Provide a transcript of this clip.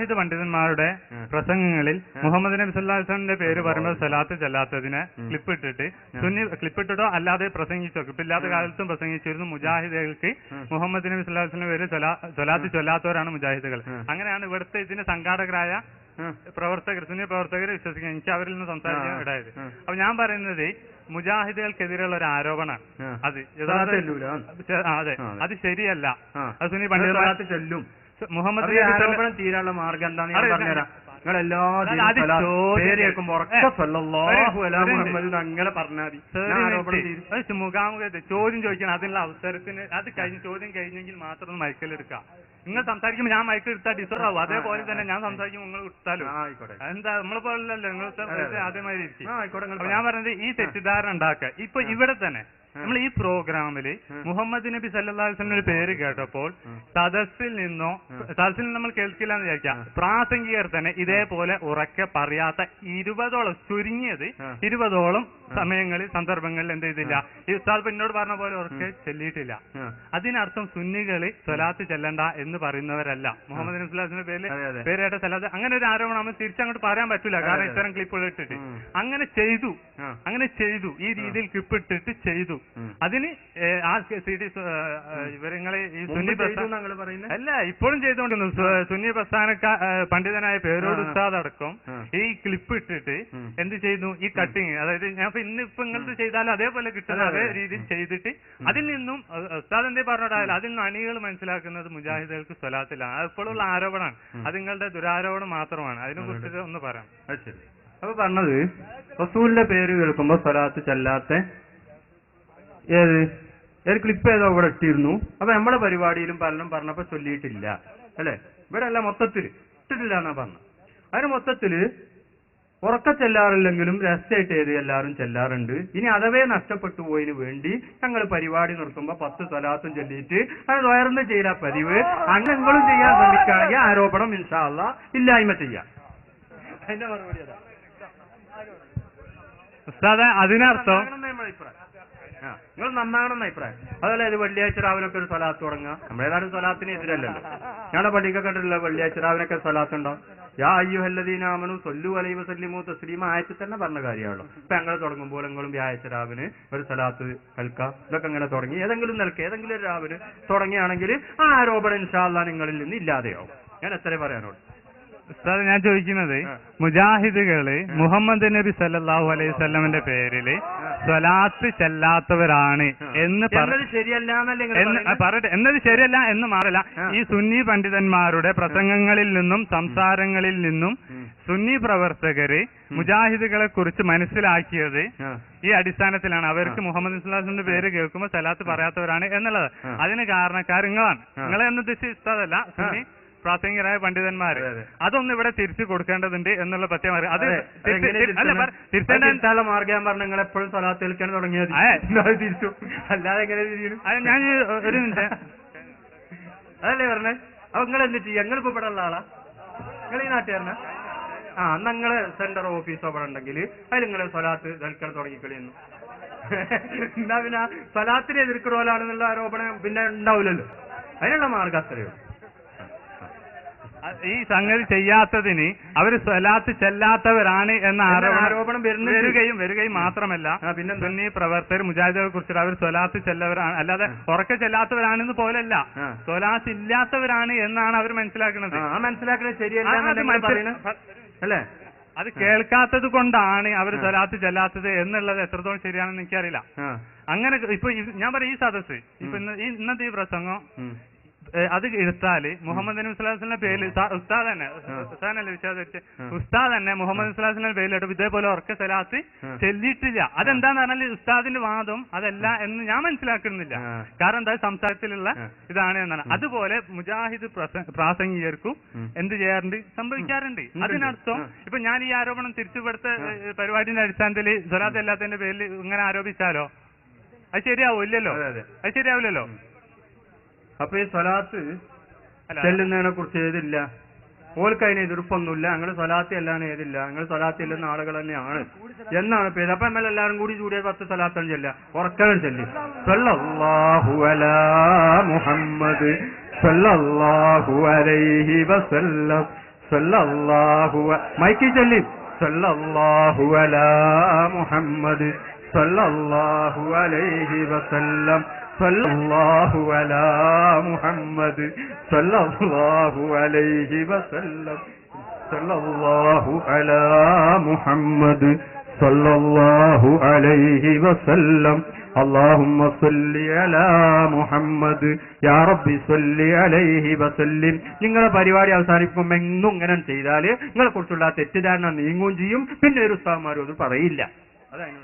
മുജാഹിദ് പണ്ഡിതന്മാരുടെ പ്രസംഗങ്ങളിൽ മുഹമ്മദ് നബി സല്ലല്ലാഹു അലൈഹി വസല്ലമയുടെ പേര് പറയുമ്പോൾ സ്വലാത്ത് ചെല്ലാത്തതിനെ ക്ലിപ്പിട്ടിട്ടോ അല്ലാതെ പ്രസംഗിച്ചോ ക്ലിപ്പില്ലാത്ത കാലത്തും പ്രസംഗിച്ചിരുന്നു. മുജാഹിദുകൾക്ക് മുഹമ്മദ് നബി സല്ലല്ലാഹു അലൈഹി വസല്ലമയുടെ പേര് സ്വലാത്ത് ചൊല്ലാത്തവരാണ് മുജാഹിദുകൾ. അങ്ങനെയാണ് ഇവിടുത്തെ ഇതിന് സംഘാടകരായ പ്രവർത്തകർ സുന്നി പ്രവർത്തകർ വിശ്വസിക്കുന്നത്. എനിക്ക് അവരിൽ നിന്ന് സംസാരിക്കാൻ ഇടയായത്. അപ്പൊ ഞാൻ പറയുന്നത് മുജാഹിദുകൾക്കെതിരെയുള്ള ഒരു ആരോപണമാണ്. അത് അതെ, അത് ശരിയല്ല. അത് സുന്നി പണ്ഡിതന്മാർ ചൊല്ലും. മുഹമ്മദ് ആരോപണം തീരാനുള്ള മാർഗം എന്താണെന്ന് ഞാൻ പറഞ്ഞുതരാം. നിങ്ങളെല്ലാ അങ്ങനെ പറഞ്ഞാൽ മുഖാമുഖത്ത് ചോദ്യം ചോദിക്കണം. അതിനുള്ള അവസരത്തിന് അത് ചോദ്യം കഴിഞ്ഞെങ്കിൽ മാത്രം മൈക്കിലെടുക്കാം. നിങ്ങൾ സംസാരിക്കുമ്പോൾ ഞാൻ മൈക്കിൽ എടുത്താൽ ഡിസോർഡർ ആവും. അതേപോലെ തന്നെ ഞാൻ സംസാരിക്കുമ്പോൾ നിങ്ങൾ ഇട്ടാലും എന്താ നമ്മളെ പോലല്ലോ നിങ്ങൾ ആദ്യമായി ഇരിക്കും. ഞാൻ പറഞ്ഞത് ഈ തെറ്റിദ്ധാരണ ഉണ്ടാക്കുക. ഇപ്പൊ ഇവിടെ തന്നെ നമ്മൾ ഈ പ്രോഗ്രാമില് മുഹമ്മദ് നബി സല്ലല്ലാഹു അലൈഹി വസല്ലമയുടെ പേര് കേട്ടപ്പോൾ സദസ്സിൽ നമ്മൾ കേൾക്കില്ല എന്ന് വിചാരിക്കാം. പ്രാസംഗികർ തന്നെ ഇതേപോലെ ഉറക്കെ പറയാത്ത 20ഓളം ചുരുങ്ങിയത് 20ഓളം സമയങ്ങളിൽ സന്ദർഭങ്ങളിൽ എന്ത് ചെയ്തില്ല, ഈ ഉസ്താദ് എന്നോട് പറഞ്ഞ പോലെ ഉറക്കെ ചെല്ലിയിട്ടില്ല. അതിനർത്ഥം സുന്നികള് സ്വലാത്ത് ചെല്ലണ്ട എന്ന് പറയുന്നവരല്ല. മുഹമ്മദ് നബി സല്ലല്ലാഹു അലൈഹി വസല്ലമയുടെ പേര് കേട്ട സ്വലാത്ത് അങ്ങനെ ഒരു ആരോപണം നമ്മൾ തിരിച്ചങ്ങോട്ട് പറയാൻ പറ്റില്ല. കാരണം ഇത്തരം ക്ലിപ്പുകൾ ഇട്ടിട്ട് അങ്ങനെ ചെയ്തു ഈ രീതിയിൽ ക്ലിപ്പ് ഇട്ടിട്ട് ചെയ്തു. അതിന് ആ CD വിവരങ്ങളെ ഈ സുന്നി അല്ല ഇപ്പോഴും ചെയ്തുകൊണ്ടിരുന്നു. സുന്നി പ്രസ്ഥാന പണ്ഡിതനായ പേരോട് ഉസ്താദ് അടക്കം ഈ ക്ലിപ്പ് ഇട്ടിട്ട് എന്ത് ചെയ്യുന്നു, ഈ കട്ടിങ്, അതായത് ഞാൻ ഇന്നിപ്പോ ഇങ്ങനത്തെ ചെയ്താലും അതേപോലെ കിട്ടുന്ന അതേ രീതിയിൽ ചെയ്തിട്ട് അതിൽ നിന്നും ഉസ്താദ് എന്തേ പറഞ്ഞിട്ടായാലും അതിൽ നിന്ന് അണികൾ മനസ്സിലാക്കുന്നത് മുജാഹിദുകൾക്ക് സ്വലാത്തിലാണ്. അത് ഇപ്പോഴുള്ള ആരോപണമാണ്. അത് നിങ്ങളുടെ ദുരാരോപണം മാത്രമാണ്. അതിനെ കുറിച്ച് ഒന്ന് പറയാം. അപ്പൊ പറഞ്ഞത് റസൂലിന്റെ പേര് കേൾക്കുമ്പോ സ്വലാത്ത് ചെല്ലാത്ത ഏത് ക്ലിപ്പ് ഏതോ ഇവിടെ ഇട്ടിരുന്നു. അപ്പൊ നമ്മുടെ പരിപാടിയിലും പലരും പറഞ്ഞപ്പോ ചൊല്ലിയിട്ടില്ല അല്ലെ. ഇവിടെ അല്ല, മൊത്തത്തിൽ ഇട്ടിട്ടില്ല എന്നാ പറഞ്ഞു. അതിന് മൊത്തത്തില് ഉറക്ക ചെല്ലാറില്ലെങ്കിലും രഹസ്യമായിട്ട് എല്ലാവരും ചെല്ലാറുണ്ട്. ഇനി അഥവേ നഷ്ടപ്പെട്ടു പോയതിനു വേണ്ടി ഞങ്ങൾ പരിപാടി നിർത്തുമ്പോ 10 സ്വലാത്തും ചൊല്ലിയിട്ട് അത് ഉയർന്ന് ചെയ്യാ പതിവ്. അംഗങ്ങളും ചെയ്യാൻ ശ്രമിക്കുകയാണെങ്കിൽ ആരോപണം ഇൻഷാ അല്ലാഹ് ഇല്ലായ്മ ചെയ്യാം. അതിന്റെ മറുപടി അതാ ഉസ്താദേ. അതിനർത്ഥം നിങ്ങൾ നന്നാകണമെന്ന അഭിപ്രായം. അതുപോലെ ഇത് വെള്ളിയാഴ്ച രാവിനൊക്കെ ഒരു സ്വലാത്ത് തുടങ്ങുക. നമ്മളേതായാലും സ്വലാത്തിന് എതിരല്ലല്ലോ. ഞങ്ങളുടെ പള്ളിക്കൊക്കെ കണ്ടിട്ടില്ല വെള്ളിയാഴ്ച രാവിനൊക്കെ സ്വലാത്ത് ഉണ്ടാവും. യാ അയ്യുഹല്ലദീന ആമനു സ്വല്ലു അലൈഹി വസല്ലിമു തസ്ലീമ ആയത്തിൽ തന്നെ പറഞ്ഞ കാര്യമാണല്ലോ. ഇപ്പൊ ഞങ്ങൾ തുടങ്ങുമ്പോൾ നിങ്ങളും വ്യാഴാഴ്ച രാവിന് ഒരു സ്വലാത്ത് കേൾക്കാം. ഇതൊക്കെ അങ്ങനെ തുടങ്ങി ഏതെങ്കിലും നിലക്ക് ഏതെങ്കിലും ഒരു രാവിന് തുടങ്ങിയാണെങ്കിൽ ആ ആരോപണം ഇൻഷാ അല്ലാഹ് നിങ്ങളിൽ നിന്ന് ഇല്ലാതെയാവും. ഞാൻ എത്ര പറയാനോട്. ഉസ്താദ് ഞാൻ ചോദിക്കുന്നത്, മുജാഹിദുകള് മുഹമ്മദ് നബി സല്ലല്ലാഹു അലൈഹി വസല്ലമയുടെ പേരില് സ്വലാത്ത് ചെല്ലാത്തവരാണ് എന്ന് പറയട്ടെ എന്നത് ശരിയല്ല എന്ന് മാറില്ല. ഈ സുന്നി പണ്ഡിതന്മാരുടെ പ്രസംഗങ്ങളിൽ നിന്നും സംസാരങ്ങളിൽ നിന്നും സുന്നി പ്രവർത്തകര് മുജാഹിദുകളെ കുറിച്ച് മനസ്സിലാക്കിയത് ഈ അടിസ്ഥാനത്തിലാണ്. അവർക്ക് മുഹമ്മദ് നബി സല്ലല്ലാഹു അലൈഹി വസല്ലമയുടെ പേര് കേൾക്കുമ്പോൾ സ്വലാത്ത് പറയാത്തവരാണ് എന്നുള്ളത്. അതിന് കാരണക്കാർ നിങ്ങളാണ്. നിങ്ങളെ എന്ന് ഉദ്ദേശിച്ച ഉസ്താദല്ല, സുന്നി പ്രാസംഗികരായ പണ്ഡിതന്മാര്. അതൊന്നും ഇവിടെ തിരിച്ചു കൊടുക്കേണ്ടതുണ്ട് എന്നുള്ള പ്രത്യേകം. അത് തിരിച്ചേണ്ട മാർഗം പറഞ്ഞ നിങ്ങൾ എപ്പോഴും സ്വലാത്ത് കേൾക്കാൻ തുടങ്ങിയത് തിരിച്ചു, അല്ലാതെ എങ്ങനെ തിരിയും? ഞാൻ ഒരു മിനിറ്റ് അതല്ലേ പറഞ്ഞേ. അപ്പൊ നിങ്ങൾ എന്ത് ചെയ്യും? ഞങ്ങളിപ്പോ ഇവിടെ ഉള്ള ആളാ, നിങ്ങൾ ഈ നാട്ടുകാരനാ? നിങ്ങള് സെന്റർ ഓഫീസോ ഇവിടെ ഉണ്ടെങ്കിൽ അതിൽ നിങ്ങള് സ്വലാത്ത് കേൾക്കാൻ തുടങ്ങിക്കളിയെന്നു. എന്താ പിന്നെ സ്വലാത്തിനെ എതിർക്കണോലാണെന്നുള്ള ആരോപണം പിന്നെ ഉണ്ടാവില്ലല്ലോ. അതിനുള്ള മാർഗം അത്രയോ. ഈ സംഗതി ചെയ്യാത്തതിന് അവര് സ്വലാത്ത് ചെല്ലാത്തവരാണ് എന്ന ആരോപണം വരികയും മാത്രമല്ല, പിന്നെ സുന്നി പ്രവർത്തകർ മുജാഹിദുകളെ കുറിച്ചിട്ട് അവർ സ്വലാത്ത് ചെല്ലവരാണ്, അല്ലാതെ ഉറക്കെ ചെല്ലാത്തവരാണെന്ന് പോലല്ല, സ്വലാത്ത് ഇല്ലാത്തവരാണ് എന്നാണ് അവർ മനസ്സിലാക്കുന്നത്. മനസ്സിലാക്കുന്നത് ശരിയല്ല അല്ലേ? അത് കേൾക്കാത്തത് കൊണ്ടാണ് അവർ സ്വലാത്ത് ചെല്ലാത്തത് എന്നുള്ളത് എത്രത്തോളം ശരിയാണെന്ന് എനിക്കറിയില്ല. അങ്ങനെ ഇപ്പൊ ഞാൻ പറയാം, ഈ സദസ്സ് ഇപ്പൊ ഇന്നത്തെ ഈ പ്രസംഗം അത് എടുത്താല് മുഹമ്മദ് നബി സല്ലല്ലാഹു അലൈഹി വസല്ലമയുടെ പേരിൽ ഉസ്താദ് തന്നെ മുഹമ്മദ് നബി സല്ലല്ലാഹു അലൈഹി വസല്ലമയുടെ പേരിലിട്ട് ഇതേപോലെ ഉറക്കെ സ്വലാത്ത് ചെല്ലിയിട്ടില്ല. അതെന്താന്ന് പറഞ്ഞാൽ ഉസ്താദിന്റെ വാദം അതല്ല എന്ന് ഞാൻ മനസ്സിലാക്കുന്നില്ല. കാരണം എന്താ, സംസാരത്തിലുള്ള ഇതാണ് എന്നാണ്. അതുപോലെ മുജാഹിദ് പ്രാസംഗികർക്കും എന്ത് ചെയ്യാറുണ്ട്, സംഭവിക്കാറുണ്ട്. അതിനർത്ഥം ഇപ്പൊ ഞാൻ ഈ ആരോപണം തിരിച്ചുപെടുത്ത പരിപാടിന്റെ അടിസ്ഥാനത്തിൽ സ്വലാത്ത് അല്ലാത്തതിന്റെ പേരിൽ ഇങ്ങനെ ആരോപിച്ചാലോ അത് ശരിയാവില്ലല്ലോ. അത് ശരിയാവില്ലല്ലോ. അപ്പൊ ഈ സ്വലാത്ത് ചെല്ലുന്നതിനെ കുറിച്ച് ഏതില്ല, ഓൾക്ക് അതിന് എതിർപ്പൊന്നുമില്ല. ഞങ്ങൾ സ്വലാത്തി അല്ലാതെ ഏതില്ല, ഞങ്ങൾ സ്വലാത്തി ചെല്ലുന്ന ആളുകൾ തന്നെയാണ് എന്നാണ് പേര്. അപ്പൊ നമ്മൾ എല്ലാവരും കൂടി 10 സ്വലാത്താണ് ചെല്ലുക, ഉറക്കണം ചെല്ലി സല്ലല്ലാഹു അലാ മുഹമ്മദ് സല്ലല്ലാഹു അലൈഹി വസല്ലം സല്ലല്ലാഹു മൈക്കി ചൊല്ലി സല്ലല്ലാഹു അലാ മുഹമ്മദ് സല്ലല്ലാഹു അലൈഹി വസല്ലം സല്ലല്ലാഹു അലാ മുഹമ്മദ് സല്ലല്ലാഹു അലൈഹി വസല്ലം സല്ലല്ലാഹു അലാ മുഹമ്മദ് സല്ലല്ലാഹു അലൈഹി വസല്ലം اللهم صل على محمد يا ربي صل عليه وسلم. നിങ്ങളെ പരിപാടി അവസാനിപ്പിക്കുമ്പോൾ എന്നും ഇങ്ങനെ ചെയ്താൽ നിങ്ങളെ കുറിച്ചുള്ള തെറ്റിദ്ധാരണ നീങ്ങുകയും ചെയ്യും. പിന്നെ ഒരു ഉസ്താദ്മാരും അത് പറയില്ല. അതാണ്